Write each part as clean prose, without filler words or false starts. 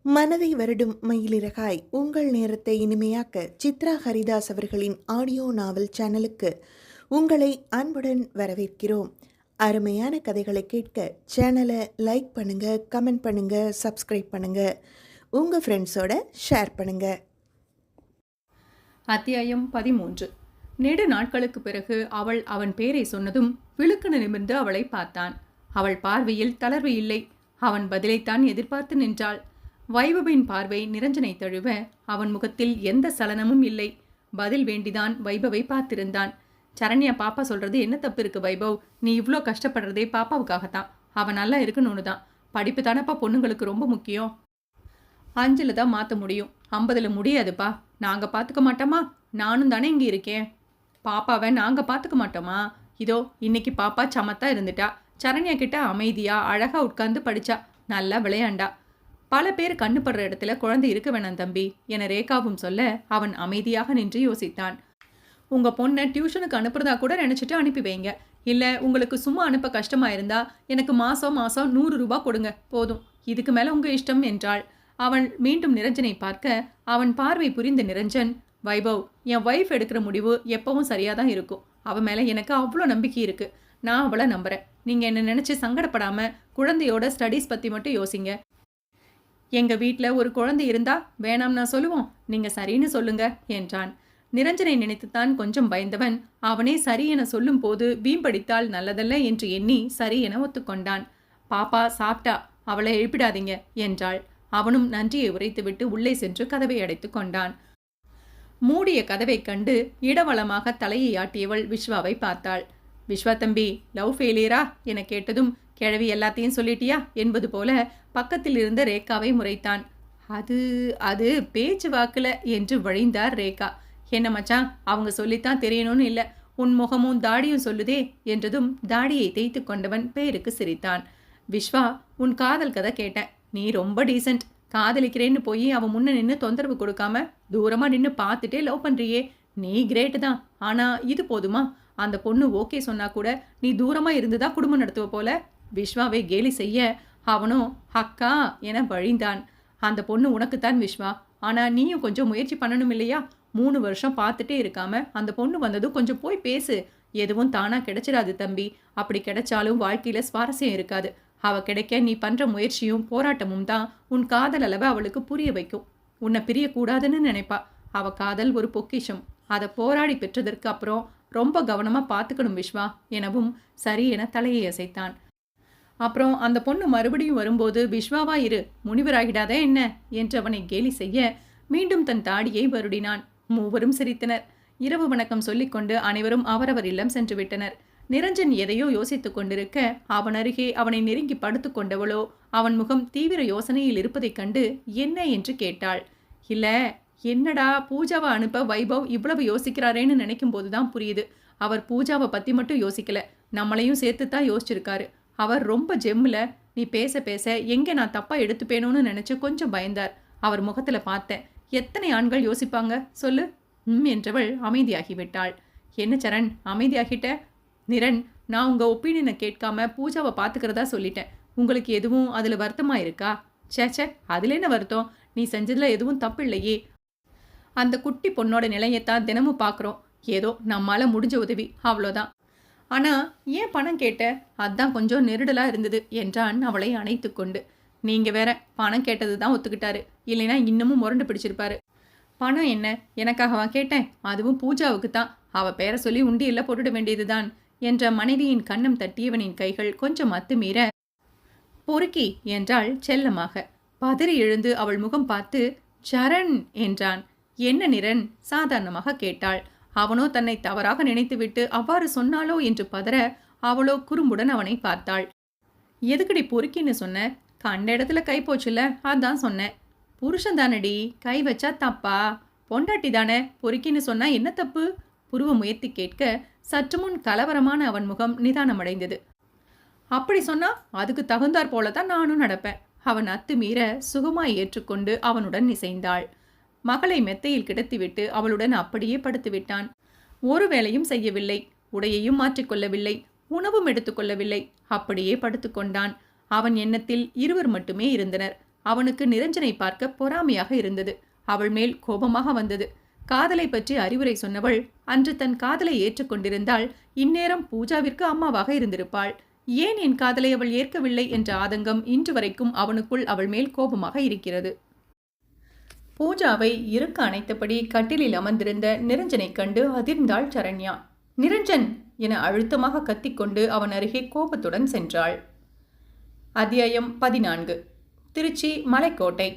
மனதை வருடும் மயிலிறகாய் உங்கள் நேரத்தை இனிமையாக்க சித்ரா ஹரிதாஸ் அவர்களின் ஆடியோ நாவல் சேனலுக்கு உங்களை அன்புடன் வரவேற்கிறோம். அருமையான கதைகளை கேட்க சேனலை லைக் பண்ணுங்கள், கமெண்ட் பண்ணுங்கள், சப்ஸ்கிரைப் பண்ணுங்கள், உங்கள் ஃப்ரெண்ட்ஸோட ஷேர் பண்ணுங்கள். அத்தியாயம் 13. நெடு நாட்களுக்கு பிறகு அவள் அவன் பேரை சொன்னதும் விழுக்கென நிமிர்ந்து அவளை பார்த்தான். அவள் பார்வையில் தளர்வு இல்லை. அவன் பதிலைத்தான் எதிர்பார்த்து நின்றாள். வைபவின் பார்வை நிரஞ்சனை தழுவ அவன் முகத்தில் எந்த சலனமும் இல்லை. பதில் வேண்டிதான் வைபவை பார்த்திருந்தான். சரண்யா, பாப்பா சொல்றது என்ன தப்பு இருக்கு வைபவ்? நீ இவ்வளோ கஷ்டப்படுறதே பாப்பாவுக்காகத்தான். அவன் நல்லா இருக்கணும்னு தான். படிப்பு தானப்பா பொண்ணுங்களுக்கு ரொம்ப முக்கியம். 5ல் தான் மாற்ற முடியும், 50ல் முடியாதுப்பா. நாங்கள் பார்த்துக்க மாட்டோமா? நானும் தானே இங்கே இருக்கேன். பாப்பாவை நாங்கள் பார்த்துக்க மாட்டோமா? இதோ இன்னைக்கு பாப்பா சமத்தா இருந்துட்டா. சரண்யா கிட்ட அமைதியா அழகா உட்கார்ந்து படிச்சா, நல்லா விளையாண்டா. பல பேர் கண்ணுப்படுற இடத்துல குழந்தை இருக்க வேணாம் தம்பி என ரேகாவும் சொல்ல அவன் அமைதியாக நின்று யோசித்தான். உங்க பொண்ணை டியூஷனுக்கு அனுப்புறதா கூட நினைச்சிட்டு அனுப்பி வைங்க. இல்லை உங்களுக்கு சும்மா அனுப்ப கஷ்டமா இருந்தா எனக்கு மாசம் 100 ரூபாய் கொடுங்க, போதும். இதுக்கு மேல உங்க இஷ்டம் என்றாள். அவன் மீண்டும் நிரஞ்சனை பார்க்க அவன் பார்வை புரிந்த நிரஞ்சன், வைபவ், என் ஒய்ஃப் எடுக்கிற முடிவு எப்பவும் சரியாக தான் இருக்கும். அவன் மேலே எனக்கு அவ்வளோ நம்பிக்கை இருக்கு. நான் அவளை நம்புறேன். நீங்கள் என்னை நினச்சி சங்கடப்படாம குழந்தையோட ஸ்டடீஸ் பற்றி மட்டும் யோசிங்க. எங்கள் வீட்டில் ஒரு குழந்தை இருந்தா வேணாம் நான் சொல்லுவோம், நீங்கள் சரின்னு சொல்லுங்க என்றான். நிரஞ்சனை நினைத்துத்தான் கொஞ்சம் பயந்தவன் அவனே சரி என சொல்லும் போது வீம்படித்தால் நல்லதல்ல என்று எண்ணி சரி என ஒத்துக்கொண்டான். பாப்பா சாப்பிட்டா, அவளை எழுப்பிடாதீங்க என்றாள். அவனும் நன்றியை உரைத்துவிட்டு உள்ளே சென்று கதவை அடைத்து கொண்டான். மூடிய கதவை கண்டு இடவளமாக தலையை ஆட்டியவள் விஸ்வாவை பார்த்தாள். விஸ்வா தம்பி, லவ் ஃபெயிலியரா என கேட்டதும், கிழவி எல்லாத்தையும் சொல்லிட்டியா என்பது போல பக்கத்தில் இருந்த ரேகாவை முறைத்தான். அது அது பேச்சு வாக்குல என்று வழிந்தார் ரேகா. என்ன மச்சான், அவங்க சொல்லித்தான் தெரியணும்னு இல்லை, உன் முகமும் தாடியும் சொல்லுதே என்றதும் தாடியை தேய்த்து கொண்டவன் பேருக்கு சிரித்தான். விஸ்வா, உன் காதல் கதை கேட்டேன். நீ ரொம்ப டீசென்ட். காதலிக்கிறேன்னு போய் அவன் முன்ன நின்று தொந்தரவு கொடுக்காம தூரமா நின்று பார்த்துட்டே லவ் பண்றியே, நீ கிரேட்டு தான். ஆனா இது போதுமா? அந்த பொண்ணு ஓகே சொன்னா கூட நீ தூரமா இருந்துதான் குடும்பம் நடத்துவ போல. விஸ்வாவை கேலி செய்ய அவனும் அக்கா என வழிந்தான். அந்த பொண்ணு உனக்குத்தான் விஸ்வா, ஆனா நீயும் கொஞ்சம் முயற்சி பண்ணணும் இல்லையா? 3 வருஷம் பார்த்துட்டே இருக்காம அந்த பொண்ணு வந்ததும் கொஞ்சம் போய் பேசு. எதுவும் தானா கிடைச்சிடாது தம்பி. அப்படி கிடைச்சாலும் வாழ்க்கையில சுவாரஸ்யம் இருக்காது. அவ கிடைக்க நீ பண்ற முயற்சியும் போராட்டமும் தான் உன் காதல் அளவை அவளுக்கு புரிய வைக்கும். உன்னை பிரியக்கூடாதுன்னு நினைப்பா. அவ காதல் ஒரு பொக்கிஷம். அதை போராடி பெற்றதற்கு அப்புறம் ரொம்ப கவனமா பார்த்துக்கணும் விஸ்வா எனவும் சரி என தலையை அசைத்தான். அப்புறம் அந்த பொண்ணு மறுபடியும் வரும்போது விஸ்வாவா இரு, முனிவராகிடாத என்ன என்று அவனை கேலி செய்ய மீண்டும் தன் தாடியை வருடினான். மூவரும் சிரித்தனர். இரவு வணக்கம் சொல்லிக்கொண்டு அனைவரும் அவரவர் இல்லம் சென்று விட்டனர். நிரஞ்சன் எதையோ யோசித்துக் கொண்டிருக்க அவன் அருகே அவனை நெருங்கி படுத்து கொண்டவளோ அவன் முகம் தீவிர யோசனையில் இருப்பதைக் கண்டு என்ன என்று கேட்டாள். இல்ல, என்னடா பூஜாவை அனுப்ப வைபவ் இவ்வளவு யோசிக்கிறாரேன்னு நினைக்கும் போதுதான் புரியுது. அவர் பூஜாவை பத்தி மட்டும் யோசிக்கல, நம்மளையும் சேர்த்துத்தான் யோசிச்சிருக்காரு. அவர் ரொம்ப ஜெம்மில். நீ பேச பேச எங்கே நான் தப்பா எடுத்துப்பேனோன்னு நினைச்சு கொஞ்சம் பயந்தார். அவர் முகத்துல பார்த்தேன். எத்தனை ஆண்கள் யோசிப்பாங்க சொல்லு என்றவள் அமைதியாகிவிட்டாள். என்ன சரண், அமைதியாகிட்ட? நிரன், நான் உங்க ஒப்பீனியனை கேட்காம பூஜாவை பார்த்துக்கிறதா சொல்லிட்டேன். உங்களுக்கு எதுவும் அதுல வருத்தமா இருக்கா? சேச்சே, அதுல என்ன வருத்தம்? நீ செஞ்சதுல எதுவும் தப்பு இல்லையே. அந்த குட்டி பொண்ணோட நிலையத்தான் தினமும் பார்க்குறோம். ஏதோ நம்மால முடிஞ்ச உதவி, அவ்வளோதான். ஆனா ஏன் பணம் கேட்ட? அதான் கொஞ்சம் நெருடலா இருந்தது என்றான் அவளை அணைத்து கொண்டு. நீங்க வேற, பணம் கேட்டது தான் ஒத்துக்கிட்டாரு, இல்லைன்னா இன்னமும் முரண்டு பிடிச்சிருப்பாரு. பணம் என்ன, எனக்காகவா கேட்டேன்? அதுவும் பூஜாவுக்கு தான். அவ பேரை சொல்லி உண்டியல்ல போட்டுட வேண்டியதுதான் என்ற மனைவியின் கன்னம் தட்டியவனின் கைகள் கொஞ்சம் அத்துமீற பொறுக்கி என்றாள் செல்லமாக. பதறி எழுந்து அவள் முகம் பார்த்து சரண் என்றான். என்ன நிரன் சாதாரணமாக கேட்டாள். அவனோ தன்னை தவறாக நினைத்துவிட்டு அவ்வாறு சொன்னாலோ என்று பதற அவளோ குறும்புடன் அவனை பார்த்தாள். எதுக்கடி பொறுக்கின்னு சொன்ன? கண்ட இடத்துல கை போச்சுல, அதான் சொன்னேன். புருஷன் தானடி, கை வச்சா தப்பா? பொண்டாட்டி தானே, பொறுக்கின்னு சொன்னா என்ன தப்பு? புருவ முயற்சி கேட்க சற்று முன் கலவரமான அவன் முகம் நிதானமடைந்தது. அப்படி சொன்னா அதுக்கு தகுந்தாற் போலதான் நானும் நடப்பேன். அவன் அத்துமீற சுகமாய் ஏற்றுக்கொண்டு அவனுடன் இசைந்தாள். மகளை மெத்தையில் கிடத்திவிட்டு அவளுடன் அப்படியே படுத்துவிட்டான். ஒரு வேலையும் செய்யவில்லை, உடையையும் மாற்றிக்கொள்ளவில்லை, உணவும் எடுத்துக்கொள்ளவில்லை. அப்படியே படுத்துக்கொண்டான். அவன் எண்ணத்தில் இருவர் மட்டுமே இருந்தனர். அவனுக்கு நிரஞ்சனை பார்க்க பொறாமையாக இருந்தது. அவள் மேல் கோபமாக வந்தது. காதலை பற்றி அறிவுரை சொன்னவள் அன்று தன் காதலை ஏற்றுக்கொண்டிருந்தால் இந்நேரம் பூஜாவிற்கு அம்மாவாக இருந்திருப்பாள். ஏன் என் காதலை அவள் ஏற்கவில்லை என்ற ஆதங்கம் இன்று வரைக்கும் அவனுக்குள் அவள் மேல் கோபமாக இருக்கிறது. பூஜாவை இருக்க அணைத்தபடி கட்டிலில் அமர்ந்திருந்த நிரஞ்சனை கண்டு அதிர்ந்தாள் சரண்யா. நிரஞ்சன் என அழுத்தமாக கத்திக்கொண்டு அவன் அருகே கோபத்துடன் சென்றாள். அத்தியாயம் 14. திருச்சி மலைக்கோட்டை.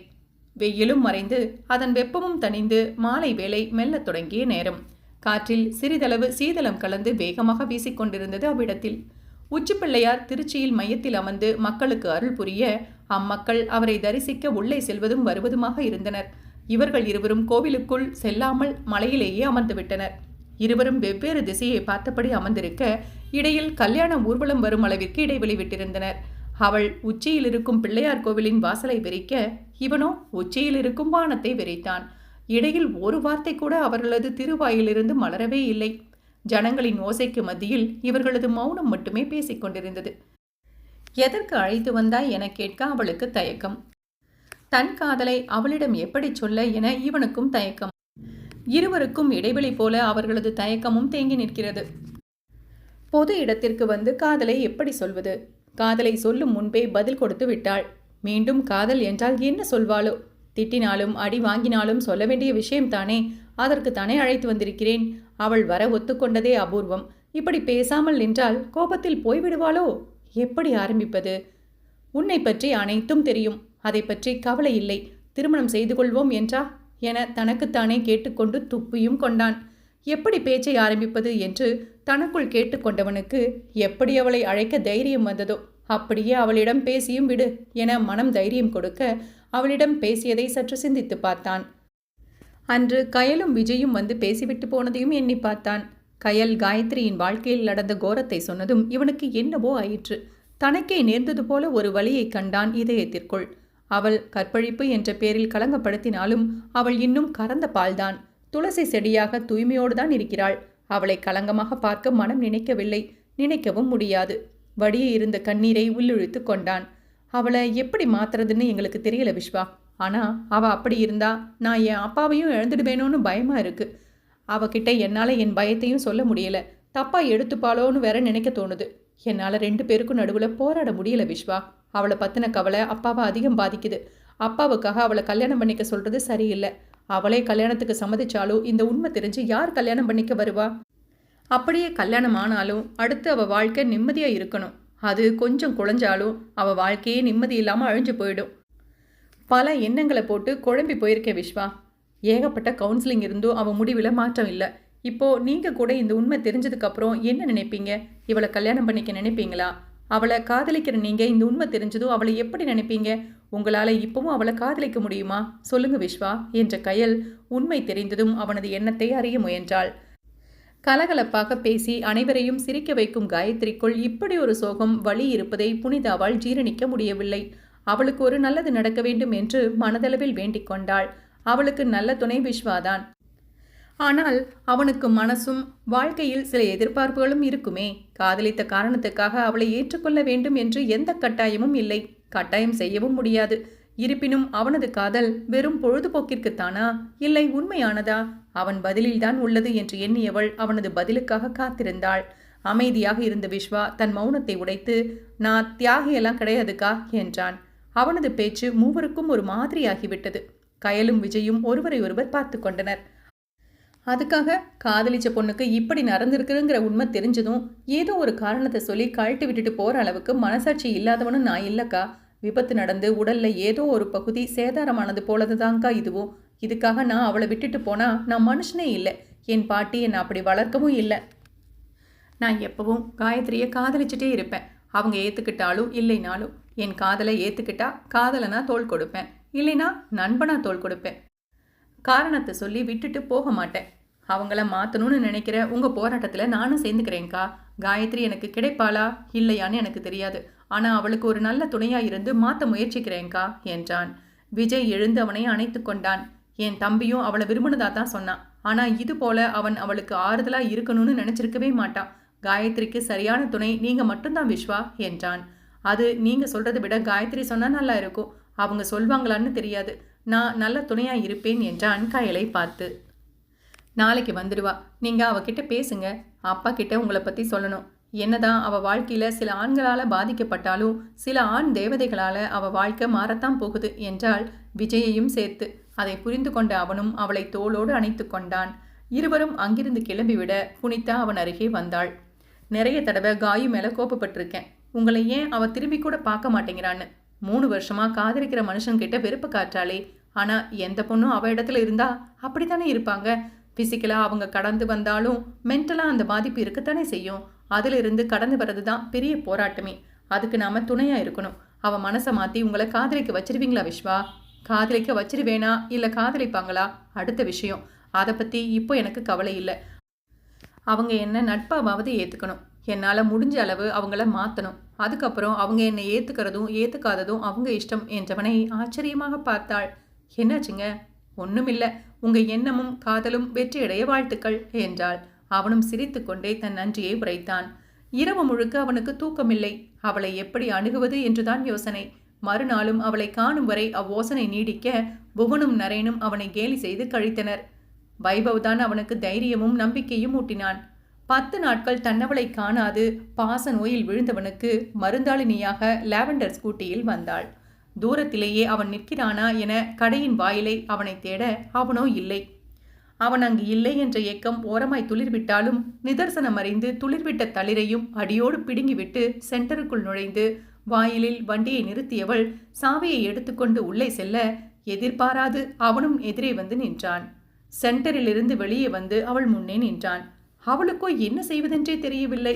வெயிலும் மறைந்து அதன் வெப்பமும் தணிந்து மாலை வேளை மெல்லத் தொடங்கிய நேரம். காற்றில் சிறிதளவு சீதளம் கலந்து வேகமாக வீசிக்கொண்டிருந்தது அவ்விடத்தில். உச்சிப்பிள்ளையார் திருச்சியில் மையத்தில் அமர்ந்து மக்களுக்கு அருள் புரிய அம்மக்கள் அவரை தரிசிக்க உள்ளே செல்வதும் வருவதுமாக இருந்தனர். இவர்கள் இருவரும் கோவிலுக்குள் செல்லாமல் மலையிலேயே அமர்ந்துவிட்டனர். இருவரும் வெவ்வேறு திசையை பார்த்தபடி அமர்ந்திருக்க இடையில் கல்யாண ஊர்வலம் வரும் அளவிற்கு இடைவெளி விட்டிருந்தனர். அவள் உச்சியில் இருக்கும் பிள்ளையார் கோவிலின் வாசலை வெறிக்க இவனோ உச்சியில் இருக்கும் வானத்தை வெறித்தான். இடையில் ஒரு வார்த்தை கூட அவர்களது திருவாயிலிருந்து மலரவே இல்லை. ஜனங்களின் ஓசைக்கு மத்தியில் இவர்களது மௌனம் மட்டுமே பேசிக்கொண்டிருந்தது. எதற்கு அழைத்து வந்தாய் என கேட்க அவளுக்கு தயக்கம். தன் காதலை அவளிடம் எப்படி சொல்ல என இவனுக்கும் தயக்கம். இருவருக்கும் இடைவெளி போல அவர்களது தயக்கமும் தேங்கி நிற்கிறது. பொது இடத்திற்கு வந்து காதலை எப்படி சொல்வது? காதலை சொல்லும் முன்பே பதில் கொடுத்து விட்டாள். மீண்டும் காதல் என்றால் என்ன சொல்வாளோ? திட்டினாலும் அடி வாங்கினாலும் சொல்ல வேண்டிய விஷயம்தானே. அதற்கு தானே அழைத்து வந்திருக்கிறேன். அவள் வர ஒத்துக்கொண்டதே அபூர்வம். இப்படி பேசாமல் நின்றால் கோபத்தில் போய்விடுவாளோ? எப்படி ஆரம்பிப்பது? உன்னை பற்றி அனைத்தும் தெரியும். அதை பற்றி கவலை இல்லை. திருமணம் செய்து கொள்வோம் என்றா என தனக்குத்தானே கேட்டுக்கொண்டு துப்பியும் கொண்டான். எப்படி பேச்சை ஆரம்பிப்பது என்று தனக்குள் கேட்டுக்கொண்டவனுக்கு எப்படி அவளை அழைக்க தைரியம் வந்ததோ அப்படியே அவளிடம் பேசியும் விடு என மனம் தைரியம் கொடுக்க அவளிடம் பேசியதை சற்று சிந்தித்து பார்த்தான். அன்று கயலும் விஜயும் வந்து பேசிவிட்டு போனதையும் எண்ணி பார்த்தான். கயல் காயத்ரியின் வாழ்க்கையில் நடந்த கோரத்தை சொன்னதும் இவனுக்கு என்னவோ ஆயிற்று. தனக்கே நேர்ந்தது போல ஒரு வலியை கண்டான் இதயத்திற்குள். அவள் கற்பழிப்பு என்ற பேரில் கலங்கப்படுத்தினாலும் அவள் இன்னும் கறந்த பால்தான். துளசி செடியாக தூய்மையோடுதான் இருக்கிறாள். அவளை களங்கமாக பார்க்க மனம் நினைக்கவில்லை. நினைக்கவும் முடியாது. வடிய இருந்த கண்ணீரை உள்ளிழுத்து கொண்டான். அவளை எப்படி மாத்துறதுன்னு எங்களுக்கு தெரியல விஸ்வா. ஆனா அவ அப்படி இருந்தா நான் என் அப்பாவையும் இழந்துடுவேணும்னு பயமா இருக்கு. அவகிட்ட என்னால என் பயத்தையும் சொல்ல முடியல. தப்பா எடுத்துப்பாளோன்னு வேற நினைக்க தோணுது. என்னால 2 பேருக்கும் நடுவுல போராட முடியல விஸ்வா. அவளை பத்தின கவலை அப்பாவை அதிகம் பாதிக்குது. அப்பாவுக்காக அவளை கல்யாணம் பண்ணிக்க சொல்றது சரியில்லை. அவளே கல்யாணத்துக்கு சம்மதிச்சாலும் இந்த உண்மை தெரிஞ்சு யார் கல்யாணம் பண்ணிக்க வருவா? அப்படியே கல்யாணம் ஆனாலும் அடுத்து அவ வாழ்க்கை நிம்மதியா இருக்கணும். அது கொஞ்சம் குழஞ்சாலும் அவ வாழ்க்கையே நிம்மதி இல்லாம அழிஞ்சு போயிடும். பல எண்ணங்களை போட்டு குழம்பி போயிருக்க விஸ்வா. ஏகப்பட்ட கவுன்சிலிங் இருந்தும் அவ முடிவில் மாற்றம் இல்லை. இப்போ நீங்க கூட இந்த உண்மை தெரிஞ்சதுக்கு அப்புறம் என்ன நினைப்பீங்க? இவளை கல்யாணம் பண்ணிக்க நினைப்பீங்களா? அவளை காதலிக்கிற நீங்க இந்த உண்மை தெரிஞ்சதும் அவளை எப்படி நினைப்பீங்க? உங்களால இப்பவும் அவளை காதலிக்க முடியுமா? சொல்லுங்க விஸ்வா என்ற கயல் உண்மை தெரிந்ததும் அவனது எண்ணத்தை அறிய முயன்றாள். கலகலப்பாக பேசி அனைவரையும் சிரிக்க வைக்கும் காயத்ரிக்குள் இப்படி ஒரு சோகம் வலி இருப்பதை புனிதாவால் ஜீரணிக்க முடியவில்லை. அவளுக்கு ஒரு நல்லது நடக்க வேண்டும் என்று மனதளவில் வேண்டிக் கொண்டாள். அவளுக்கு நல்ல துணை விஸ்வாதான். ஆனால் அவனுக்கு மனசும் வாழ்க்கையில் சில எதிர்பார்ப்புகளும் இருக்குமே. காதலித்த காரணத்துக்காக அவளை ஏற்றுக்கொள்ள வேண்டும் என்று எந்த கட்டாயமும் இல்லை. கட்டாயம் செய்யவும் முடியாது. இருப்பினும் அவனது காதல் வெறும் பொழுதுபோக்கிற்குத்தானா, இல்லை உண்மையானதா? அவன் பதிலில்தான் உள்ளது என்று எண்ணியவள் அவனது பதிலுக்காக காத்திருந்தாள். அமைதியாக இருந்த விஸ்வா தன் மௌனத்தை உடைத்து, நான் தியாகியெல்லாம் கிடையாதுக்கா என்றான். அவனது பேச்சு மூவருக்கும் ஒரு மாதிரியாகிவிட்டது. கயலும் விஜயும் ஒருவரை ஒருவர் பார்த்து கொண்டனர். அதுக்காக காதலிச்ச பொண்ணுக்கு இப்படி நடந்திருக்குங்கிற உண்மை தெரிஞ்சதும் ஏதோ ஒரு காரணத்தை சொல்லி கழட்டி விட்டுட்டு போற அளவுக்கு மனசாட்சி இல்லாதவனும் நான் இல்லக்கா. விபத்து நடந்து உடல்ல ஏதோ ஒரு பகுதி சேதாரமானது போலதுதான்க்கா இதுவும். இதுக்காக நான் அவளை விட்டுட்டு போனா நான் மனுஷனே இல்லை. என் பாட்டி என்னை அப்படி வளர்க்கவும் இல்லை. நான் எப்பவும் காயத்ரியை காதலிச்சுட்டே இருப்பேன். அவங்க ஏற்றுக்கிட்டாலும் இல்லைனாலும் என் காதலை ஏற்றுக்கிட்டா காதலனா தோள் கொடுப்பேன், இல்லைனா நண்பனா தோள் கொடுப்பேன். காரணத்தை சொல்லி விட்டுட்டு போக மாட்டேன். அவங்கள மாற்றணும்னு நினைக்கிற உங்கள் போராட்டத்தில் நானும் சேர்ந்துக்கிறேன்க்கா. காயத்ரி எனக்கு கிடைப்பாளா இல்லையான்னு எனக்கு தெரியாது. ஆனால் அவளுக்கு ஒரு நல்ல துணையாக இருந்து மாற்ற முயற்சிக்கிறேன்க்கா என்றான். விஜய் எழுந்து அவனை அணைத்து கொண்டான். என் தம்பியும் அவளை விரும்பினதா தான் சொன்னான். ஆனால் இது போல அவன் அவளுக்கு ஆறுதலாக இருக்கணும்னு நினச்சிருக்கவே மாட்டான். காயத்ரிக்கு சரியான துணை நீங்கள் மட்டும்தான் விஸ்வா என்றான். அது நீங்கள் சொல்கிறத விட காயத்ரி சொன்னால் நல்லா இருக்கும். அவங்க சொல்வாங்களான்னு தெரியாது. நான் நல்ல துணையா இருப்பேன் என்றான் கயலை பார்த்து. நாளைக்கு வந்துடுவா. நீங்க அவகிட்ட பேசுங்க. அப்பா கிட்ட உங்களை பத்தி சொல்லணும். என்னதான் அவ வாழ்க்கையில சில ஆண்களால பாதிக்கப்பட்டாலும் சில ஆண் தேவதைகளால அவ வாழ்க்கை மாறத்தான் போகுது என்றால் விஜயையும் சேர்த்து. அதை புரிந்து கொண்ட அவனும் அவளை தோளோடு அணைத்து கொண்டான். இருவரும் அங்கிருந்து கிளம்பிவிட புனிதா அவன் அருகே வந்தாள். நிறைய தடவை காயு மேல கோபப்பட்டிருக்கேன். உங்களை ஏன் அவ திரும்பி கூட பார்க்க மாட்டேங்கிறான்னு. 3 வருஷமா காதலிக்கிற மனுஷன்கிட்ட வெறுப்பு காற்றாளே. ஆனா எந்த பொண்ணும் அவ இடத்துல இருந்தா அப்படித்தானே இருப்பாங்க. பிசிக்கலா அவங்க கடந்து வந்தாலும் மென்டலா அந்த பாதிப்பு இருக்கத்தானே செய்யும். அதிலிருந்து கடந்து வர்றது தான் பெரிய போராட்டமே. அதுக்கு நாம துணையா இருக்கணும். அவ மனசை மாத்தி உங்களை காதலிக்க வச்சிருவீங்களா விஸ்வா? காதலிக்க வச்சிருவேனா இல்ல காதலிப்பாங்களா அடுத்த விஷயம். அதை பத்தி இப்போ எனக்கு கவலை இல்லை. அவங்க என்ன நட்பாவது ஏத்துக்கணும். என்னால முடிஞ்ச அளவு அவங்கள மாத்தணும். அதுக்கப்புறம் அவங்க என்னை ஏத்துக்கிறதும் ஏத்துக்காததும் அவங்க இஷ்டம் என்றவனை ஆச்சரியமாக பார்த்தாள். என்னாச்சுங்க? ஒண்ணுமில்ல. உங்க எண்ணமும் காதலும் வெற்றியடைய வாழ்த்துக்கள் என்றாள். அவனும் சிரித்து கொண்டே தன் நன்றியை உரைத்தான். இரவு முழுக்க அவனுக்கு தூக்கமில்லை. அவளை எப்படி அணுகுவது என்றுதான் யோசனை. மறுநாளும் அவளை காணும் வரை அவ்வோசனை நீடிக்க புவனும் நரேனும் அவனை கேலி செய்து கழித்தனர். வைபவ் தான் அவனுக்கு தைரியமும் நம்பிக்கையும் ஊட்டினான். 10 நாட்கள் தன்னவளை காணாது பாச நோயில் விழுந்தவனுக்கு மருந்தாளினியாக லாவெண்டர் ஸ்கூட்டியில் வந்தாள். தூரத்திலேயே அவன் நிற்கிறானா என கடையின் வாயிலை அவனை தேட அவனோ இல்லை. அவன் அங்கு இல்லை என்ற ஏக்கம் ஓரமாய் துளிர்விட்டாலும் நிதர்சனம் அறிந்து துளிர்விட்ட தளிரையும் அடியோடு பிடுங்கிவிட்டு சென்டருக்குள் நுழைந்து வாயிலில் வண்டியை நிறுத்தியவள் சாவியை எடுத்துக்கொண்டு உள்ளே செல்ல எதிர்பாராது அவனும் எதிரே வந்து நின்றான். சென்டரிலிருந்து வெளியே வந்து அவள் முன்னே நின்றான். அவளுக்கோ என்ன செய்வதென்றே தெரியவில்லை.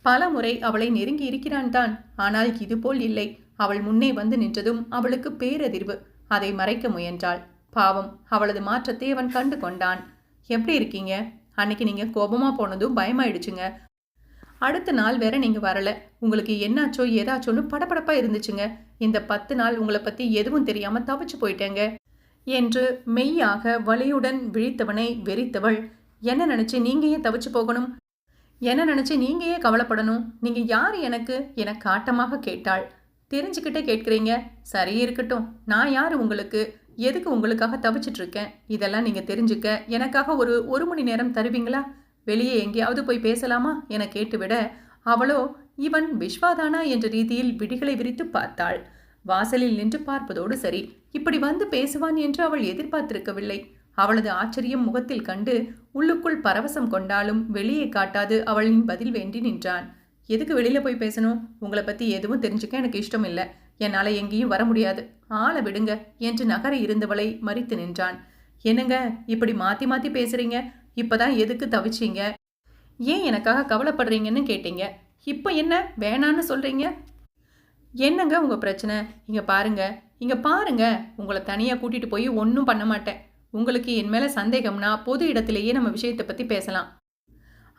பல முறை அவளை நெருங்கி இருக்கிறான் தான். ஆனால் இதுபோல் இல்லை. அவள் முன்னே வந்து நின்றதும் அவளுக்கு பேரதிர்வு. அதை மறைக்க முயன்றாள். பாவம், அவளது மாற்றத்தை அவன் கண்டு கொண்டான். எப்படி இருக்கீங்க? அன்னைக்கு நீங்க கோபமா போனதும் பயமாயிடுச்சுங்க. அடுத்த நாள் வேற நீங்க வரல. உங்களுக்கு என்னாச்சோ ஏதாச்சோன்னு படபடப்பா இருந்துச்சுங்க. இந்த 10 நாள் உங்களை பத்தி எதுவும் தெரியாம தவிச்சு போயிட்டேங்க என்று மெய்யாக வலியுடன் விழித்தவனை வெறித்தவள், என்ன நினைச்சு நீங்க ஏன் தவிச்சு போகணும்? என்ன நினைச்சு நீங்க ஏன் கவலைப்படணும்? நீங்க யார் எனக்கு என காட்டமாக கேட்டாள். தெரிஞ்சுக்கிட்டே கேட்குறீங்க. சரி இருக்கட்டும். நான் யாரு உங்களுக்கு? எதுக்கு உங்களுக்காக தவிச்சிட்டு இருக்கேன்? இதெல்லாம் நீங்க தெரிஞ்சுக்க எனக்காக ஒரு மணி நேரம் தருவீங்களா? வெளியே எங்கேயாவது போய் பேசலாமா என கேட்டுவிட அவளோ இவன் விஸ்வாதானா என்ற ரீதியில் விழிகளை விரித்து பார்த்தாள். வாசலில் நின்று பார்ப்பதோடு சரி, இப்படி வந்து பேசுவான் என்று அவள் எதிர்பார்த்திருக்கவில்லை. அவளது ஆச்சரியம் முகத்தில் கண்டு உள்ளுக்குள் பரவசம் கொண்டாலும் வெளியே காட்டாது அவளின் பதில் வேண்டி நின்றான். எதுக்கு வெளியில போய் பேசணும்? உங்களை பத்தி எதுவும் தெரிஞ்சுக்க எனக்கு இஷ்டம் இல்லை. என்னால எங்கேயும் வர முடியாது. ஆளை விடுங்க என்று நகர இருந்தவளை மறித்து நின்றான். என்னங்க இப்படி மாத்தி மாத்தி பேசுறீங்க? இப்பதான் எதுக்கு தவிச்சீங்க? ஏன் எனக்காக கவலைப்படுறீங்கன்னு கேட்டீங்க. இப்போ என்ன வேணான்னு சொல்றீங்க? என்னங்க உங்க பிரச்சனை? இங்க பாருங்க. உங்களை தனியா கூட்டிட்டு போய் ஒன்றும் பண்ண மாட்டேன். உங்களுக்கு என் மேல சந்தேகம்னா பொது இடத்திலேயே நம்ம விஷயத்தை பத்தி பேசலாம்.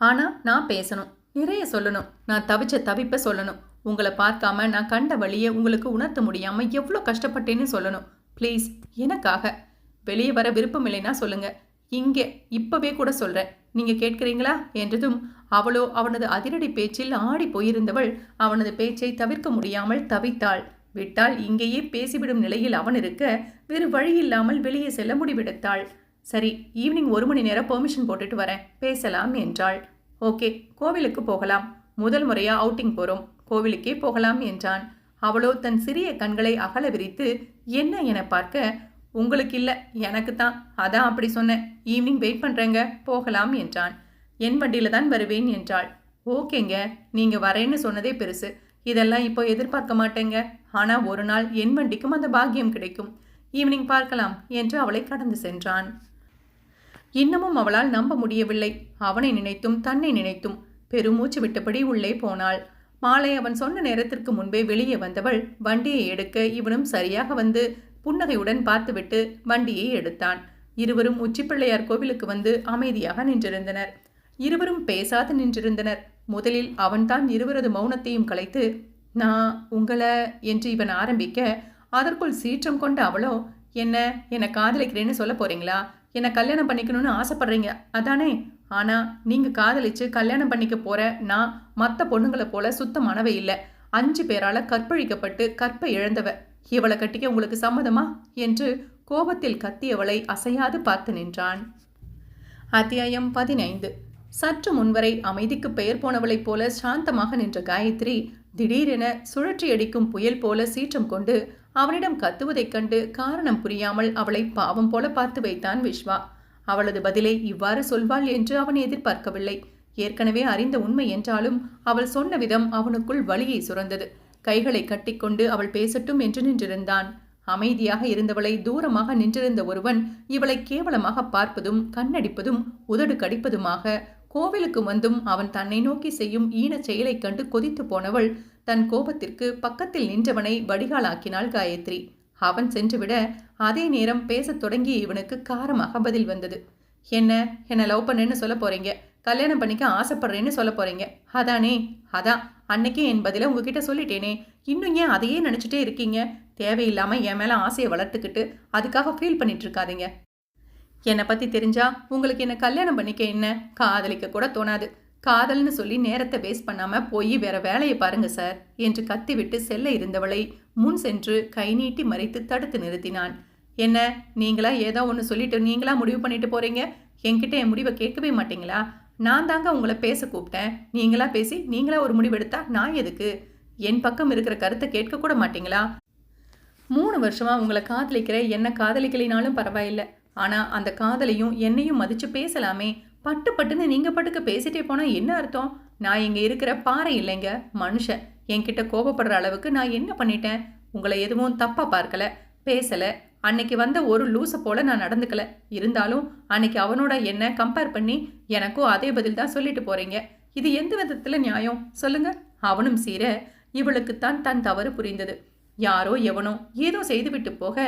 ஆனா நான் பேசணும், நிறைய சொல்லணும். நான் தவிச்ச தவிப்ப சொல்லணும். உங்களை பார்க்காம நான் கண்ட வழியை உங்களுக்கு உணர்த்த முடியாம எவ்வளோ கஷ்டப்பட்டேன்னு சொல்லணும். ப்ளீஸ், எனக்காக. வெளியே வர விருப்பம் இல்லைன்னா சொல்லுங்க. இங்கே இப்பவே கூட சொல்றேன். நீங்க கேட்கிறீங்களா என்றதும் அவளோ அவனது அதிரடி பேச்சில் ஆடி போயிருந்தவள் அவனது பேச்சை தவிர்க்க முடியாமல் தவித்தாள். விட்டால் இங்கேயே பேசிவிடும் நிலையில் அவன் இருக்க வேறு வழி இல்லாமல் வெளியே செல்ல முடிவெடுத்தாள். சரி, ஈவினிங் 1 மணி நேரம் பெர்மிஷன் போட்டுட்டு வரேன், பேசலாம் என்றாள். ஓகே, கோவிலுக்கு போகலாம். முதல் முறையா அவுட்டிங் போறோம், கோவிலுக்கே போகலாம் என்றான். அவளோ தன் சிறிய கண்களை அகல விரித்து என்ன என பார்க்க, உங்களுக்கு இல்லை எனக்கு தான், அதான் அப்படி சொன்னேன். ஈவினிங் வெயிட் பண்ணுறேங்க, போகலாம் என்றான். என் வண்டியில் தான் வருவேன் என்றாள். ஓகேங்க, நீங்கள் வரேன்னு சொன்னதே பெருசு. இதெல்லாம் இப்போ எதிர்பார்க்க மாட்டேங்க. ஆனால் ஒரு நாள் என் வண்டிக்கும் அந்த பாக்கியம் கிடைக்கும். ஈவினிங் பார்க்கலாம் என்று அவளை கடந்து சென்றான். இன்னமும் அவளால் நம்ப முடியவில்லை. அவனை நினைத்தும் தன்னை நினைத்தும் பெருமூச்சு விட்டபடி உள்ளே போனாள். மாலை அவன் சொன்ன நேரத்திற்கு முன்பே வெளியே வந்தவள் வண்டியை எடுக்க இவனும் சரியாக வந்து புன்னகையுடன் பார்த்துவிட்டு வண்டியை எடுத்தான். இருவரும் உச்சிப்பிள்ளையார் கோவிலுக்கு வந்து அமைதியாக நின்றிருந்தனர். இருவரும் பேசாது நின்றிருந்தனர். முதலில் அவன்தான் இருவரது மௌனத்தையும் கலைத்து, நான் உங்களை என்று இவன் ஆரம்பிக்க அதற்குள் சீற்றம் கொண்ட அவளோ, என்னை காதலிக்கிறேன்னு சொல்ல போறீங்களா? என்னை கல்யாணம் பண்ணிக்கணும்னு ஆசைப்படுறீங்க அதானே? ஆனா நீங்க காதலிச்சு கல்யாணம் பண்ணிக்க போற நான் மற்ற பொண்ணுங்களை போல சுத்தமானவே இல்லை. 5 பேரால கற்பழிக்கப்பட்டு கற்பை இழந்தவ. இவளை கட்டிக்க உங்களுக்கு சம்மதமா என்று கோபத்தில் கத்தியவளை அசையாது பார்த்து நின்றான். அத்தியாயம் 15. சற்று முன்வரை அமைதிக்கு பெயர் போனவளைப் போல சாந்தமாக நின்ற காயத்ரி திடீரென சுழற்றியடிக்கும் புயல் போல சீற்றம் கொண்டு அவனிடம் கத்துவதைக் கண்டு காரணம் புரியாமல் அவளை பாவம் போல பார்த்து வைத்தான் விஸ்வா. அவளது பதிலை இவ்வாறு சொல்வாள் என்று அவன் எதிர்பார்க்கவில்லை. ஏற்கனவே அறிந்த உண்மை என்றாலும் அவள் சொன்ன விதம் அவனுக்குள் வலியை சுரந்தது. கைகளை கட்டிக்கொண்டு அவள் பேசட்டும் என்று நின்றிருந்தான். அமைதியாக இருந்தவளை தூரமாக நின்றிருந்த ஒருவன் இவளை கேவலமாக பார்ப்பதும் கண்ணடிப்பதும் உதடு கடிப்பதுமாக கோவிலுக்கு வந்தும் அவன் தன்னை நோக்கி செய்யும் ஈனச் செயலைக் கண்டு கொதித்து போனவள் தன் கோபத்திற்கு பக்கத்தில் நின்றவனை வடிகாலாக்கினாள் காயத்ரி. அவன் சென்றுவிட அதே நேரம் பேசத் தொடங்கிய இவனுக்கு காரமாக பதில் வந்தது. என்ன லவ் பண்ணேன்னு சொல்ல போறீங்க, கல்யாணம் பண்ணிக்க ஆசைப்படுறேன்னு சொல்ல போறீங்க, அதானே? அதான் அன்னைக்கே என் பதில உங்ககிட்ட சொல்லிட்டேனே, இன்னும் ஏன் அதையே நினைச்சிட்டே இருக்கீங்க? தேவையில்லாம என் மேல ஆசையை வளர்த்துக்கிட்டு அதுக்காக ஃபீல் பண்ணிட்டு இருக்காதீங்க. என்னை பத்தி தெரிஞ்சா உங்களுக்கு என்ன கல்யாணம் பண்ணிக்க என்ன காதலிக்க கூட தோணாது. காதல்னு சொல்லி நேரத்தை வேஸ்ட் பண்ணாம போய் வேற வேலையை பாருங்க சார் என்று கத்திவிட்டு செல்ல இருந்தவளை முன் சென்று கை நீட்டி மறைத்து தடுத்து நிறுத்தினான். என்ன நீங்களா ஏதோ ஒன்று சொல்லிட்டு நீங்களா முடிவு பண்ணிட்டு போறீங்க? என்கிட்ட என் முடிவை கேட்கவே மாட்டீங்களா? நான் தாங்க உங்களை பேச கூப்பிட்டேன். நீங்களா பேசி நீங்களா ஒரு முடிவெடுத்தா நான் எதுக்கு? என் பக்கம் இருக்கிற கருத்தை கேட்க கூட மாட்டீங்களா? 3 வருஷமா உங்களை காதலிக்கிற என்ன காதலிக்கலினாலும் பரவாயில்லை. ஆனா அந்த காதலையும் என்னையும் மதிச்சு பேசலாமே. பட்டுன்னு நீங்க பட்டுக்கு பேசிட்டே போனா என்ன அர்த்தம்? நான் இங்க இருக்கிற பாறை இல்லைங்க, மனுஷன். என்கிட்ட கோபப்படுற அளவுக்கு நான் என்ன பண்ணிட்டேன்? உங்களை எதுவும் தப்பா பார்க்கல, பேசல. அன்னைக்கு வந்த ஒரு லூச போல நான் நடந்துக்கல. இருந்தாலும் அன்னைக்கு அவனோட என்ன கம்பேர் பண்ணி எனக்கும் அதே பதில் தான் சொல்லிட்டு போறீங்க. இது எந்த விதத்துல நியாயம் சொல்லுங்க? அவனும் சீர இவளுக்குத்தான் தன் தவறு புரிந்தது. யாரோ எவனோ ஏதோ செய்துவிட்டு போக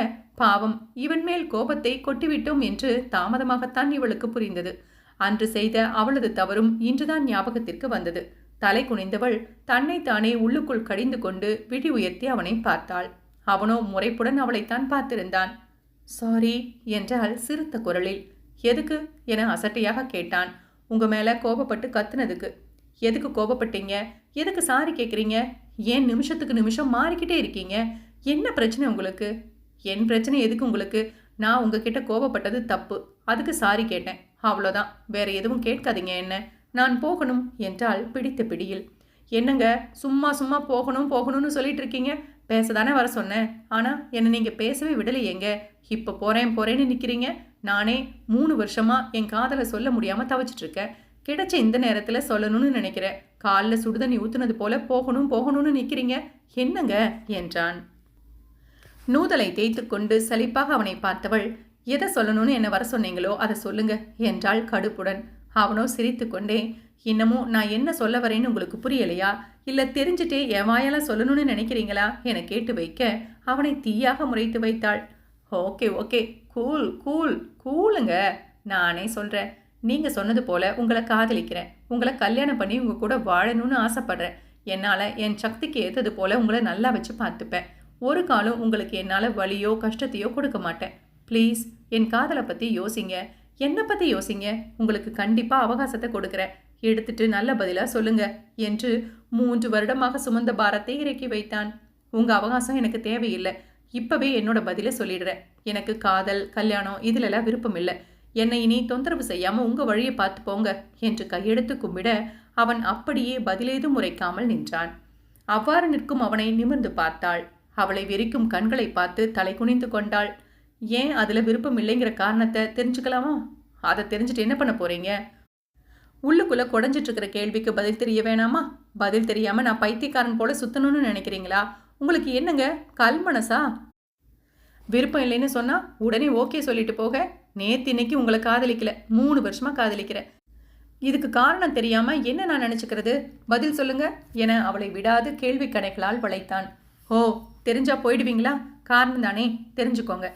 பாவம் இவன் மேல் கோபத்தை கொட்டிவிட்டோம் என்று தாமதமாகத்தான் இவளுக்கு புரிந்தது. அன்று செய்த அவளது தவறும் இன்றுதான் ஞாபகத்திற்கு வந்தது. தலை குனிந்தவள் தன்னைத்தானே உள்ளுக்குள் கடிந்து கொண்டு விழி உயர்த்தி அவனை பார்த்தாள். அவனோ முறைப்புடன் அவளைத்தான் பார்த்திருந்தான். சாரி என்றாள் சிறுத்த குரலில். எதுக்கு என அசட்டையாக கேட்டான். உங்க மேல கோபப்பட்டு கத்துனதுக்கு. எதுக்கு கோபப்பட்டீங்க? எதுக்கு சாரி கேட்குறீங்க? ஏன் நிமிஷத்துக்கு நிமிஷம் மாறிக்கிட்டே இருக்கீங்க? என்ன பிரச்சனை உங்களுக்கு? என் பிரச்சனை எதுக்கு உங்களுக்கு? நான் உங்ககிட்ட கோபப்பட்டது தப்பு, அதுக்கு சாரி கேட்டேன், அவ்வளோதான். வேற எதுவும் கேட்காதீங்க. என்ன நான் போகணும் என்றால் பிடித்த பிடியில். என்னங்க சும்மா போகணும்னு சொல்லிட்டு இருக்கீங்க? பேசதானே வர சொன்னேன். ஆனால் என்னை நீங்கள் பேசவே விடலையேங்க. இப்போ போறேன்னு நிற்கிறீங்க. நானே 3 வருஷமா என் காதலை சொல்ல முடியாமல் தவிச்சிட்டு இருக்கேன். கிடைச்ச இந்த நேரத்தில் சொல்லணும்னு நினைக்கிறேன். காலில் சுடுதண்ணி ஊத்துனது போல போகணும்னு நிற்கிறீங்க. என்னங்க என்றான். நூதலை தேய்த்து கொண்டு சலிப்பாக அவனை பார்த்தவள், எதை சொல்லணும்னு என்ன வர சொன்னீங்களோ அதை சொல்லுங்க என்றாள் கடுப்புடன். அவனோ சிரித்து கொண்டே, இன்னமும் நான் என்ன சொல்ல வரேன்னு உங்களுக்கு புரியலையா? இல்லை தெரிஞ்சுட்டே என் வாயால சொல்லணும்னு நினைக்கிறீங்களா என கேட்டு வைக்க அவனை தீயாக முறைத்து வைத்தாள். ஓகே கூலுங்க. நானே சொல்கிறேன். நீங்கள் சொன்னது போல உங்களை காதலிக்கிறேன். உங்களை கல்யாணம் பண்ணி உங்கள் கூட வாழணும்னு ஆசைப்படுறேன். என்னால் என் சக்திக்கு ஏற்றது போல உங்களை நல்லா வச்சு பார்த்துப்பேன். ஒரு காலம் உங்களுக்கு என்னால் வலியோ கஷ்டத்தையோ கொடுக்க மாட்டேன். ப்ளீஸ் என் காதலை பற்றி யோசிங்க, என்னை பற்றி யோசிங்க. உங்களுக்கு கண்டிப்பாக அவகாசத்தை கொடுக்குறேன். எடுத்துட்டு நல்ல பதிலாக சொல்லுங்க என்று 3 வருடமாக சுமந்த பாரத்தை இறக்கி வைத்தான். உங்கள் அவகாசம் எனக்கு தேவையில்லை. இப்போவே என்னோட பதிலை சொல்லிடுறேன். எனக்கு காதல் கல்யாணம் இதிலெல்லாம் விருப்பம் இல்லை. என்னை இனி தொந்தரவு செய்யாமல் உங்கள் வழியை பார்த்து போங்க என்று கையெடுத்து கும்பிட அவன் அப்படியே பதிலேதும் உரைக்காமல் நின்றான். அவ்வாறு நிற்கும் அவனை நிமிர்ந்து பார்த்தாள். அவளை வெறிக்கும் கண்களை பார்த்து தலை குனிந்து கொண்டாள். ஏன் அதில் விருப்பம் இல்லைங்கிற காரணத்தை தெரிஞ்சுக்கலாமா? அதை தெரிஞ்சுட்டு என்ன பண்ண போறீங்க? உள்ளுக்குள்ளே குடஞ்சிட்டு இருக்கிற கேள்விக்கு பதில் தெரிய வேணாமா? பதில் தெரியாமல் நான் பைத்தியக்காரன் போல சுத்தணும்னு நினைக்கிறீங்களா? உங்களுக்கு என்னங்க கல்மனசா? விருப்பம் இல்லைன்னு சொன்னால் உடனே ஓகே சொல்லிட்டு போக. நேத்தினைக்கு உங்களை காதலிக்கல, 3 வருஷமாக காதலிக்கிறேன். இதுக்கு காரணம் தெரியாமல் என்ன நான் நினச்சிக்கிறது? பதில் சொல்லுங்க என அவளை விடாது கேள்வி கணைகளால் வளைத்தான். ஓ, தெரிஞ்சா போயிடுவீங்களா? காரணம் தானே, தெரிஞ்சுக்கோங்க.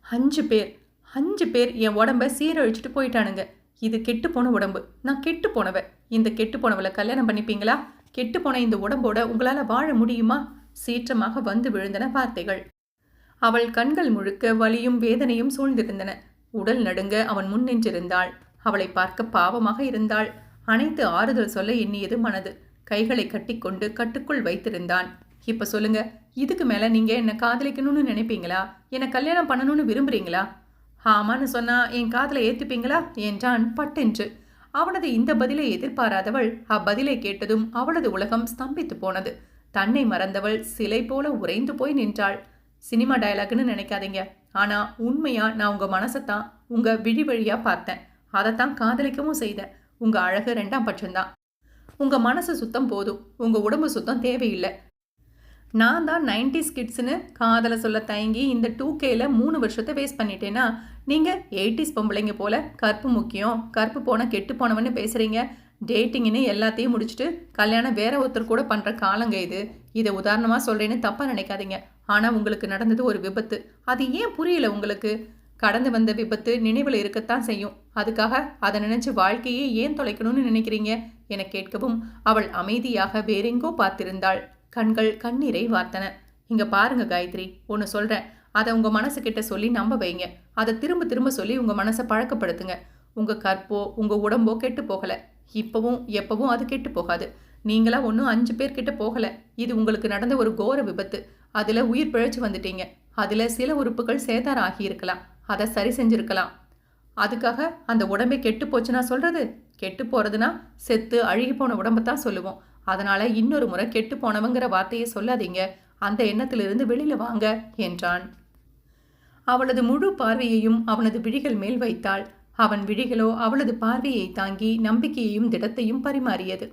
5 பேர் என் உடம்ப சீரழிச்சிட்டு போயிட்டானுங்க. இது கெட்டு போன உடம்பு. நான் கெட்டு போனவ. இந்த கெட்டு போனவளை கல்யாணம் பண்ணிப்பீங்களா? கெட்டு போன இந்த உடம்போட உங்களால் வாழ முடியுமா? சீற்றமாக வந்து விழுந்தன வார்த்தைகள். அவள் கண்கள் முழுக்க வலியும் வேதனையும் சூழ்ந்திருந்தன. உடல் நடுங்க அவன் முன் நின்றிருந்தாள். அவளை பார்க்க பாவமாக இருந்தாள். அனைத்து ஆறுதல் சொல்ல எண்ணியது மனது. கைகளை கட்டிக்கொண்டு கட்டுக்குள் வைத்திருந்தான். இப்ப சொல்லுங்க, இதுக்கு மேல நீங்க என்ன காதலிக்கணும்னு நினைப்பீங்களா? என்ன கல்யாணம் பண்ணணும்னு விரும்புறீங்களா? ஆமான்னு சொன்னா என் காதலை ஏத்துப்பீங்களா என்றான் பட்டென்று. அவனது இந்த பதிலை எதிர்பாராதவள் அப்பதிலை கேட்டதும் அவளது உலகம் ஸ்தம்பித்து போனது. தன்னை மறந்தவள் சிலை போல உறைந்து போய் நின்றாள். சினிமா டயலாக்னு நினைக்காதீங்க, ஆனா உண்மையா நான் உங்க மனசைத்தான் உங்க விழி வழியா பார்த்தேன். அதைத்தான் காதலிக்கவும் செய்தேன். உங்க அழகு 2ஆம் பட்சம்தான். உங்க மனசு சுத்தம் போதும், உங்க உடம்பு சுத்தம் தேவையில்லை. நான் தான் 90s கிட்ஸ்னு காதலை சொல்ல தயங்கி இந்த 2Kல 3 வருஷத்தை வேஸ்ட் பண்ணிட்டேன்னா, நீங்க 80s பொம்பளைங்க போல கற்பு முக்கியம், கற்பு போன கெட்டு போனவன்னு பேசுறீங்க. டேட்டிங்னு எல்லாத்தையும் முடிச்சுட்டு கல்யாணம் வேற ஒருத்தர் கூட பண்ற காலங்க இது. இதை உதாரணமா சொல்றேன்னு தப்பா நினைக்காதீங்க. ஆனா உங்களுக்கு நடந்தது ஒரு விபத்து. அது ஏன் புரியல உங்களுக்கு? கடந்து வந்த விபத்து நினைவில் இருக்கத்தான் செய்யும். அதுக்காக அதை நினைச்சு வாழ்க்கையே ஏன் தொலைக்கணும்னு நினைக்கிறீங்க என கேட்கவும் அவள் அமைதியாக வேறெங்கோ பார்த்திருந்தாள். கண்கள் கண்ணீரை வார்த்தன. இங்க பாருங்க காயத்ரி, ஒன்று சொல்றேன். அதை உங்க மனசு கிட்ட சொல்லி நம்ப வைங்க. அதை திரும்ப திரும்ப சொல்லி உங்க மனசை பழக்கப்படுத்துங்க. உங்க கற்போ உங்க உடம்போ கெட்டு போகல. இப்பவும் எப்பவும் அது கெட்டு போகாது. நீங்களா ஒன்றும் 5 பேர் கிட்ட போகல. இது உங்களுக்கு நடந்த ஒரு கோர விபத்து. அதுல உயிர் பிழைச்சு வந்துட்டீங்க. அதுல சில உறுப்புகள் சேதாரம் ஆகியிருக்கலாம். அதை சரி செஞ்சிருக்கலாம். அதுக்காக அந்த உடம்பே கெட்டு போச்சுன்னா சொல்றது? கெட்டு போறதுனா செத்து அழுகி போன உடம்பத்தான் சொல்லுவோம். அதனால இன்னொரு முறை கெட்டு போனவங்கிற வார்த்தையை சொல்லாதீங்க. அந்த எண்ணத்திலிருந்து வெளியில வாங்க என்றான். அவளது முழு பார்வையையும் அவனது விழிகள் மேல் வைத்தாள். அவன் விழிகளோ அவளது பார்வையை தாங்கி நம்பிக்கையையும் திடத்தையும் பரிமாறியது.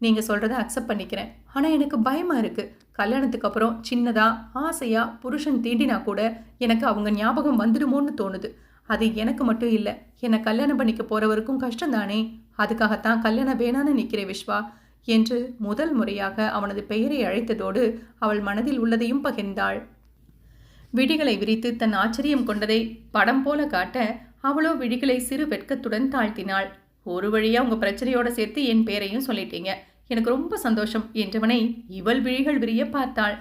நீங்க சொல்றதை அக்செப்ட் பண்ணிக்கிறேன். ஆனா எனக்கு பயமா இருக்கு. கல்யாணத்துக்கு அப்புறம் சின்னதா ஆசையா புருஷன் தீண்டினா கூட எனக்கு அவங்க ஞாபகம் வந்துடுமோன்னு தோணுது. அது எனக்கு மட்டும் இல்லை, என்னை கல்யாணம் பண்ணிக்க போறவருக்கும் கஷ்டம் தானே. அதுக்காகத்தான் கல்யாணம் வேணான்னு நிற்கிறேன் விஸ்வா என்று முதல் முறையாக அவனது பெயரை அழைத்ததோடு அவள் மனதில் உள்ளதையும் பகிர்ந்தாள். விழிகளை விரித்து தன் ஆச்சரியம் கொண்டதை படம் போல காட்ட அவளோ விழிகளை சிறு வெட்கத்துடன் தாழ்த்தினாள். ஒரு வழியா உங்க பிரச்சனையோட சேர்த்து என் பேரையும் சொல்லிட்டீங்க, எனக்கு ரொம்ப சந்தோஷம் என்றவனை இவள் விழிகள் விரிய பார்த்தாள்.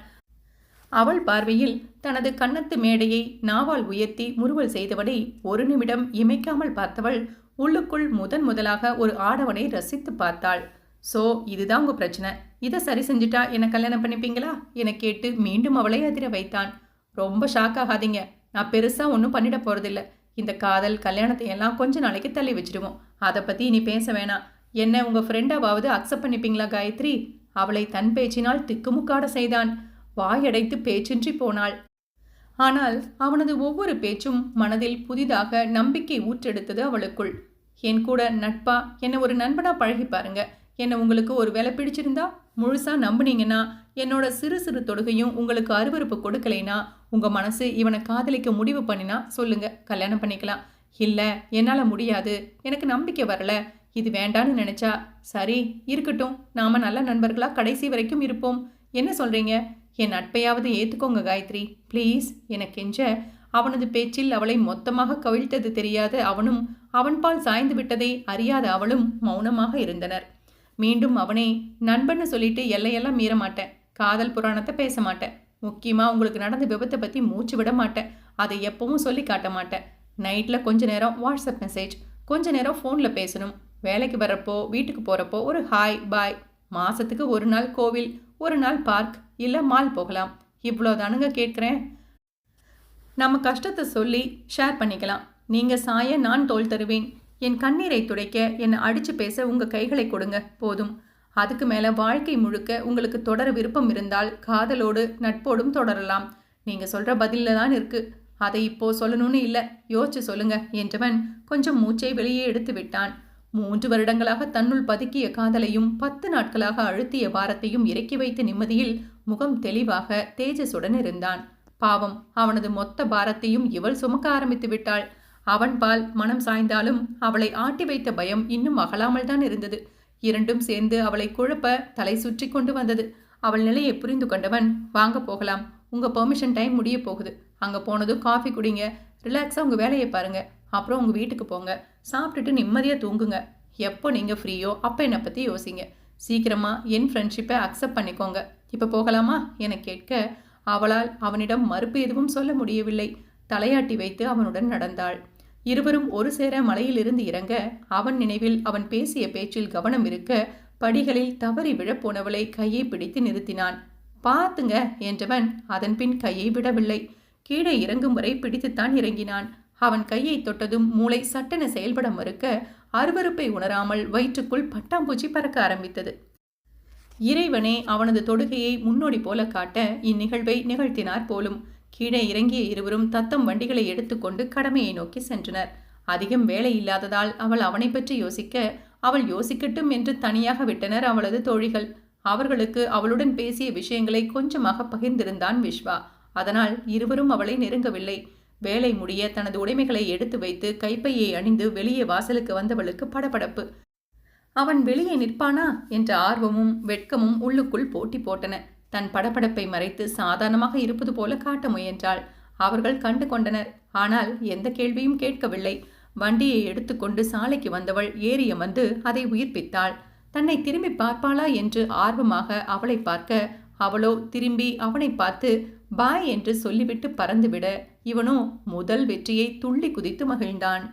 அவள் பார்வையில் தனது கன்னத்து மேடையை நாவால் உயர்த்தி முறுவல் செய்தவனை ஒரு நிமிடம் இமைக்காமல் பார்த்தவள் உள்ளுக்குள் முதலாக ஒரு ஆடவனை ரசித்து பார்த்தாள். சோ இதுதான் உங்க பிரச்சனை, இதை சரி செஞ்சுட்டா என்ன கல்யாணம் பண்ணிப்பீங்களா என கேட்டு மீண்டும் அவளை அதிர வைத்தான். ரொம்ப ஷாக் ஆகாதீங்க, நான் பெருசா ஒன்றும் பண்ணிட போறதில்ல. இந்த காதல் கல்யாணத்தை எல்லாம் கொஞ்ச நாளைக்கு தள்ளி வச்சிடுவோம். அதை பத்தி இனி பேச வேணாம். என்ன உங்க ஃப்ரெண்டாவது அக்செப்ட் பண்ணிப்பீங்களா காயத்ரி? அவளை தன் பேச்சினால் திக்குமுக்காட செய்தான். வாயடைத்து பேச்சின்றி போனாள். ஆனால் அவனது ஒவ்வொரு பேச்சும் மனதில் புதிதாக நம்பிக்கை ஊற்றெடுத்தது அவளுக்குள். என் கூட நட்பா என்னை ஒரு நண்பனா பழகி பாருங்க. என்னை உங்களுக்கு ஒரு வேலை பிடிச்சிருந்தா முழுசா நம்புனீங்கன்னா, என்னோட சிறு சிறு தொடுகையும் உங்களுக்கு அருவருப்பு கொடுக்கலைனா, உங்க மனசு இவனை காதலிக்க முடிவு பண்ணினா சொல்லுங்க, கல்யாணம் பண்ணிக்கலாம். இல்ல என்னால முடியாது, எனக்கு நம்பிக்கை வரல, இது வேண்டான்னு நினைச்சா சரி இருக்கட்டும், நாம நல்ல நண்பர்களா கடைசி வரைக்கும் இருப்போம். என்ன சொல்றீங்க? என் நட்பையாவது ஏத்துக்கோங்க காயத்ரி ப்ளீஸ் என கெஞ்ச, அவனது பேச்சில் அவளை மொத்தமாக கவிழ்த்தது தெரியாத அவனும் அவன் பால் சாய்ந்து விட்டதை அறியாத அவளும் மௌனமாக இருந்தனர். மீண்டும் அவனே, நண்பன்னு சொல்லிட்டு எல்லையெல்லாம் மீற மாட்டேன், காதல் புராணத்தை பேச மாட்டேன், முக்கியமா உங்களுக்கு நடந்த விபத்தை பத்தி மூச்சு விட மாட்டேன், அதை எப்பவும் சொல்லி காட்ட மாட்டேன். நைட்ல கொஞ்ச நேரம் வாட்ஸ்அப் மெசேஜ், கொஞ்ச நேரம் ஃபோன்ல பேசணும். வேலைக்கு வர்றப்போ வீட்டுக்கு போறப்போ ஒரு ஹாய் பாய். மாசத்துக்கு ஒரு நாள் கோவில், ஒரு நாள் பார்க் இல்ல மால் போகலாம். இவ்வளோதானுங்க கேட்குறேன். நம்ம கஷ்டத்தை சொல்லி ஷேர் பண்ணிக்கலாம். நீங்க சாய நான் தோள் தருவேன். என் கண்ணீரை துடைக்க என்னை அடிச்சு பேச உங்க கைகளை கொடுங்க போதும். அதுக்கு மேல வாழ்க்கை முழுக்க உங்களுக்கு தொடர விருப்பம் இருந்தால் காதலோடு நட்போடும் தொடரலாம். நீங்க சொல்ற பதில தான் இருக்கு, அதை இப்போ சொல்லணும்னு இல்லை, யோசிச்சு சொல்லுங்க என்றவன் கொஞ்சம் மூச்சை வெளியே எடுத்து விட்டான். 3 வருடங்களாக தன்னுள் பதுக்கிய காதலையும் 10 நாட்களாக அழுத்திய பாரத்தையும் இறக்கி வைத்த நிம்மதியில் முகம் தெளிவாக தேஜஸுடன் இருந்தான். பாவம், அவனது மொத்த பாரத்தையும் இவள் சுமக்க ஆரம்பித்து விட்டாள். அவன் பால் மனம் சாய்ந்தாலும் அவளை ஆட்டி வைத்த பயம் இன்னும் அகலாமல் தான் இருந்தது. இரண்டும் சேர்ந்து அவளை குழப்ப தலை சுற்றி கொண்டு வந்தது. அவள் நிலையை புரிந்து கொண்டவன், வாங்க போகலாம், உங்க பெர்மிஷன் டைம் முடிய போகுது. அங்க போனதும் காஃபி குடிங்க, ரிலாக்ஸா உங்க வேலையை பாருங்க, அப்புறம் உங்க வீட்டுக்கு போங்க, சாப்பிட்டுட்டு நிம்மதியா தூங்குங்க. எப்போ நீங்க ஃப்ரீயோ அப்போ என்னை பத்தி யோசிங்க. சீக்கிரமா என் ஃப்ரெண்ட்ஷிப்பை அக்செப்ட் பண்ணிக்கோங்க. இப்ப போகலாமா என கேட்க அவளால் அவனிடம் மறுப்பு எதுவும் சொல்ல முடியவில்லை. தலையாட்டி வைத்து அவனுடன் நடந்தாள். இருவரும் ஒரு சேர மலையிலிருந்து இறங்க அவன் நினைவில் அவன் பேசிய பேச்சில் கவனம் இருக்க படிகளில் தவறி விழப்போனவளை கையை பிடித்து நிறுத்தினான். பார்த்துங்க என்றவன் அதன் பின் கையை விடவில்லை. கீழே இறங்கும் வரை பிடித்துத்தான் இறங்கினான். அவன் கையை தொட்டதும் மூளை சட்டென செயல்பட மறுக்க அருவருப்பை உணராமல் வயிற்றுக்குள் பட்டாம்பூச்சி பறக்க ஆரம்பித்தது. இறைவனே அவனது தொடுகையை முன்னோடி போல காட்ட இந்நிகழ்வை நிகழ்த்தினார் போலும். கீழே இறங்கிய இருவரும் தத்தம் வண்டிகளை எடுத்துக்கொண்டு கடமையை நோக்கி சென்றனர். அதிகம் வேலை இல்லாததால் அவள் அவனை பற்றி யோசிக்க, அவள் யோசிக்கட்டும் என்று தனியாக விட்டனர் அவளது தோழிகள். அவர்களுக்கு அவளுடன் பேசிய விஷயங்களை கொஞ்சமாக பகிர்ந்திருந்தான் விஸ்வா. அதனால் இருவரும் அவளை நெருங்கவில்லை. வேலை முடிய தனது உடைமைகளை எடுத்து வைத்து கைப்பையை அணிந்து வெளியே வாசலுக்கு வந்தவளுக்கு படபடப்பு. அவன் வெளியே நிற்பானா என்ற ஆர்வமும் வெட்கமும் உள்ளுக்குள் போட்டி போட்டன. தன் படபடப்பை மறைத்து சாதாரணமாக இருப்பது போல காட்ட முயன்றாள். அவர்கள் கண்டு கொண்டனர். ஆனால் எந்த கேள்வியும் கேட்கவில்லை. வண்டியை எடுத்துக்கொண்டு சாலைக்கு வந்தவள் ஏறி அமர்ந்து அதை உயிர்ப்பித்தாள். தன்னை திரும்பி பார்ப்பாளா என்று ஆர்வமாக அவளை பார்க்க, அவளோ திரும்பி அவனை பார்த்து பாய் என்று சொல்லிவிட்டு பறந்துவிட, இவனோ முதல் வெற்றியை துள்ளி குதித்து மகிழ்ந்தான்.